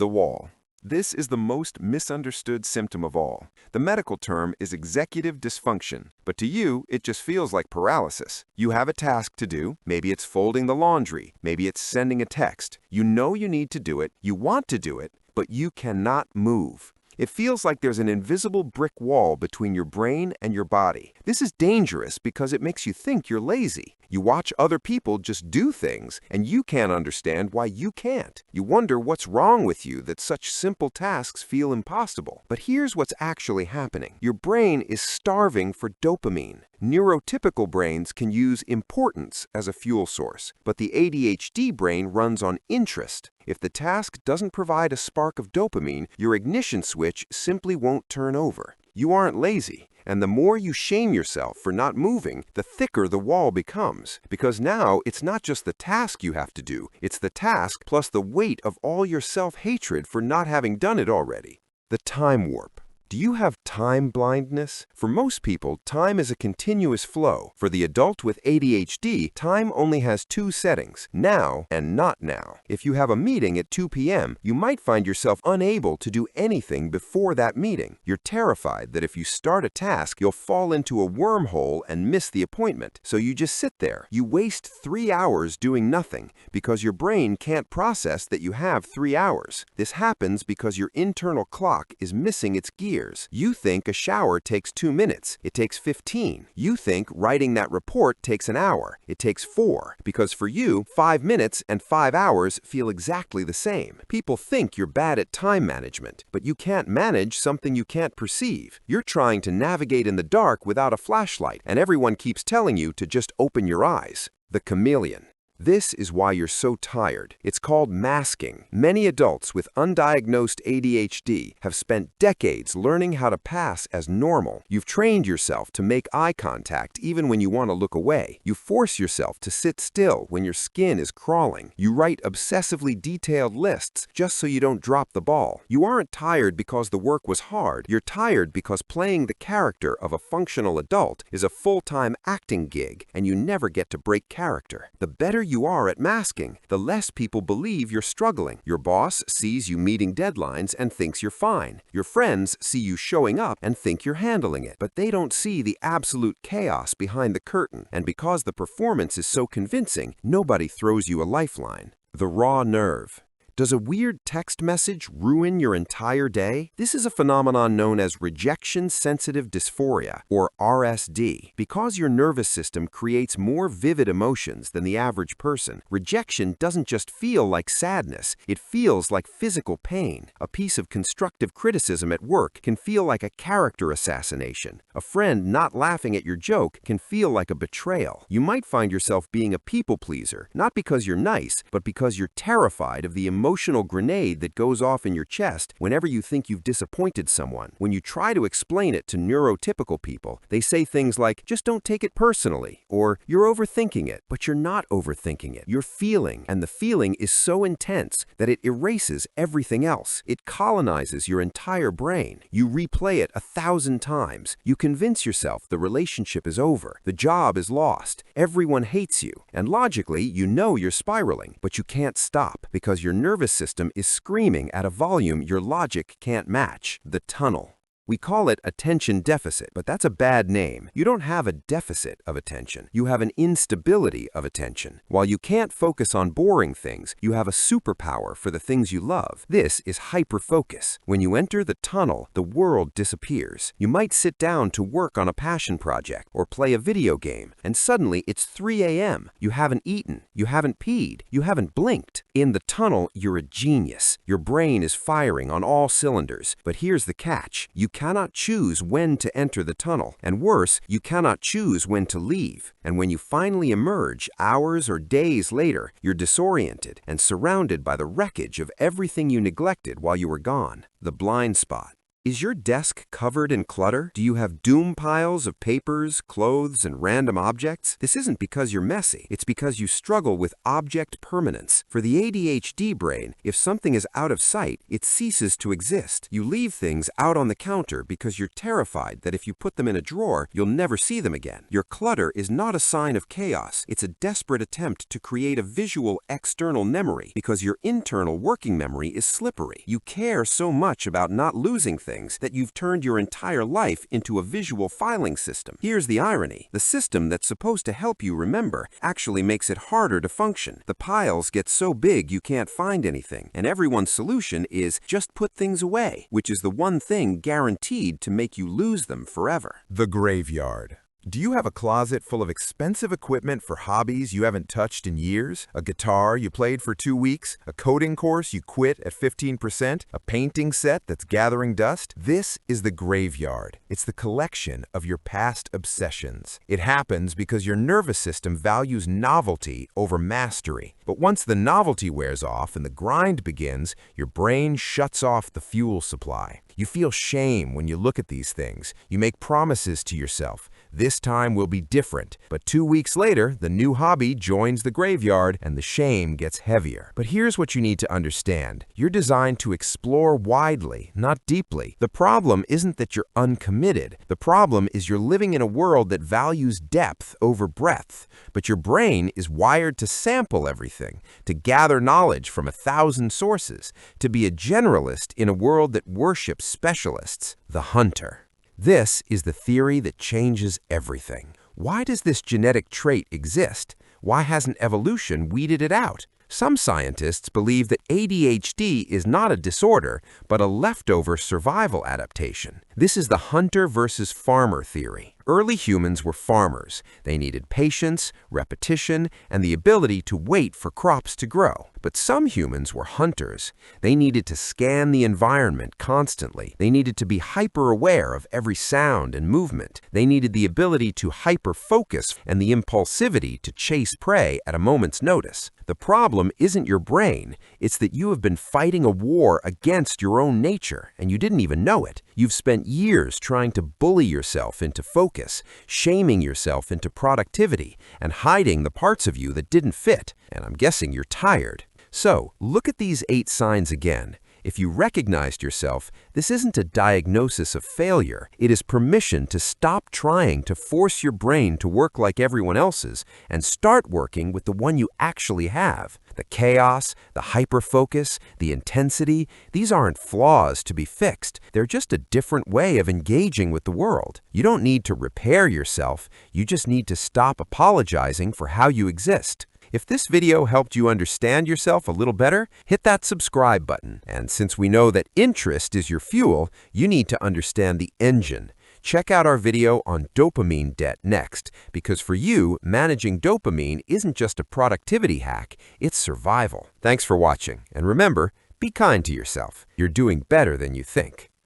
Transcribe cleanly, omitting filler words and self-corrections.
The wall. This is the most misunderstood symptom of all. The medical term is executive dysfunction, but to you, it just feels like paralysis. You have a task to do. Maybe it's folding the laundry. Maybe it's sending a text. You know you need to do it. You want to do it, but you cannot move. It feels like there's an invisible brick wall between your brain and your body. This is dangerous because it makes you think you're lazy. You watch other people just do things, and you can't understand why you can't. You wonder what's wrong with you that such simple tasks feel impossible. But here's what's actually happening. Your brain is starving for dopamine. Neurotypical brains can use importance as a fuel source, but the ADHD brain runs on interest. If the task doesn't provide a spark of dopamine, your ignition switch simply won't turn over. You aren't lazy, and the more you shame yourself for not moving, the thicker the wall becomes. Because now it's not just the task you have to do, it's the task plus the weight of all your self-hatred for not having done it already. The time warp. Do you have time blindness? For most people, time is a continuous flow. For the adult with ADHD, time only has two settings, now and not now. If you have a meeting at 2 p.m., you might find yourself unable to do anything before that meeting. You're terrified that if you start a task, you'll fall into a wormhole and miss the appointment. So you just sit there. You waste 3 hours doing nothing because your brain can't process that you have 3 hours. This happens because your internal clock is missing its gear. You think a shower takes 2 minutes. It takes 15. You think writing that report takes an hour. It takes 4. Because for you, 5 minutes and 5 hours feel exactly the same. People think you're bad at time management, but you can't manage something you can't perceive. You're trying to navigate in the dark without a flashlight, and everyone keeps telling you to just open your eyes. The chameleon. This is why you're so tired. It's called masking. Many adults with undiagnosed ADHD have spent decades learning how to pass as normal. You've trained yourself to make eye contact even when you want to look away. You force yourself to sit still when your skin is crawling. You write obsessively detailed lists just so you don't drop the ball. You aren't tired because the work was hard. You're tired because playing the character of a functional adult is a full-time acting gig, and you never get to break character. The better you are at masking, the less people believe you're struggling. Your boss sees you meeting deadlines and thinks you're fine. Your friends see you showing up and think you're handling it. But they don't see the absolute chaos behind the curtain. And because the performance is so convincing, nobody throws you a lifeline. The raw nerve. Does a weird text message ruin your entire day? This is a phenomenon known as rejection-sensitive dysphoria, or RSD. Because your nervous system creates more vivid emotions than the average person, rejection doesn't just feel like sadness, it feels like physical pain. A piece of constructive criticism at work can feel like a character assassination. A friend not laughing at your joke can feel like a betrayal. You might find yourself being a people pleaser, not because you're nice, but because you're terrified of the emotional grenade that goes off in your chest whenever you think you've disappointed someone. When you try to explain it to neurotypical people, they say things like, just don't take it personally, or you're overthinking it. But you're not overthinking it. You're feeling, and the feeling is so intense that it erases everything else. It colonizes your entire brain. You replay it 1,000 times. You convince yourself the relationship is over, the job is lost, everyone hates you, and logically you know you're spiraling, but you can't stop because your nervous system is screaming at a volume your logic can't match. The tunnel. We call it attention deficit, but that's a bad name. You don't have a deficit of attention. You have an instability of attention. While you can't focus on boring things, you have a superpower for the things you love. This is hyperfocus. When you enter the tunnel, the world disappears. You might sit down to work on a passion project or play a video game, and suddenly it's 3 a.m. You haven't eaten, you haven't peed, you haven't blinked. In the tunnel, you're a genius. Your brain is firing on all cylinders. But here's the catch. You cannot choose when to enter the tunnel, and worse, you cannot choose when to leave. And when you finally emerge, hours or days later, you're disoriented and surrounded by the wreckage of everything you neglected while you were gone. The blind spot. Is your desk covered in clutter? Do you have doom piles of papers, clothes, and random objects? This isn't because you're messy. It's because you struggle with object permanence. For the ADHD brain, if something is out of sight, it ceases to exist. You leave things out on the counter because you're terrified that if you put them in a drawer, you'll never see them again. Your clutter is not a sign of chaos. It's a desperate attempt to create a visual external memory because your internal working memory is slippery. You care so much about not losing things that you've turned your entire life into a visual filing system. Here's the irony. The system that's supposed to help you remember actually makes it harder to function. The piles get so big you can't find anything, and everyone's solution is just put things away, which is the one thing guaranteed to make you lose them forever. The graveyard. Do you have a closet full of expensive equipment for hobbies you haven't touched in years? A guitar you played for 2 weeks? A coding course you quit at 15%? A painting set that's gathering dust? This is the graveyard. It's the collection of your past obsessions. It happens because your nervous system values novelty over mastery. But once the novelty wears off and the grind begins, your brain shuts off the fuel supply. You feel shame when you look at these things. You make promises to yourself. This time will be different. But 2 weeks later, the new hobby joins the graveyard and the shame gets heavier. But here's what you need to understand. You're designed to explore widely, not deeply. The problem isn't that you're uncommitted. The problem is you're living in a world that values depth over breadth. But your brain is wired to sample everything, to gather knowledge from 1,000 sources, to be a generalist in a world that worships specialists, the hunter. This is the theory that changes everything. Why does this genetic trait exist? Why hasn't evolution weeded it out? Some scientists believe that ADHD is not a disorder, but a leftover survival adaptation. This is the hunter versus farmer theory. Early humans were farmers. They needed patience, repetition, and the ability to wait for crops to grow. But some humans were hunters. They needed to scan the environment constantly. They needed to be hyper-aware of every sound and movement. They needed the ability to hyper-focus and the impulsivity to chase prey at a moment's notice. The problem isn't your brain. It's that you have been fighting a war against your own nature, and you didn't even know it. You've spent years trying to bully yourself into focus, shaming yourself into productivity, and hiding the parts of you that didn't fit. And I'm guessing you're tired. So, look at these 8 signs again. If you recognized yourself, this isn't a diagnosis of failure. It is permission to stop trying to force your brain to work like everyone else's and start working with the one you actually have. The chaos, the hyperfocus, the intensity, these aren't flaws to be fixed. They're just a different way of engaging with the world. You don't need to repair yourself. You just need to stop apologizing for how you exist. If this video helped you understand yourself a little better, hit that subscribe button. And since we know that interest is your fuel, you need to understand the engine. Check out our video on dopamine debt next, because for you, managing dopamine isn't just a productivity hack, it's survival. Thanks for watching, and remember, be kind to yourself. You're doing better than you think.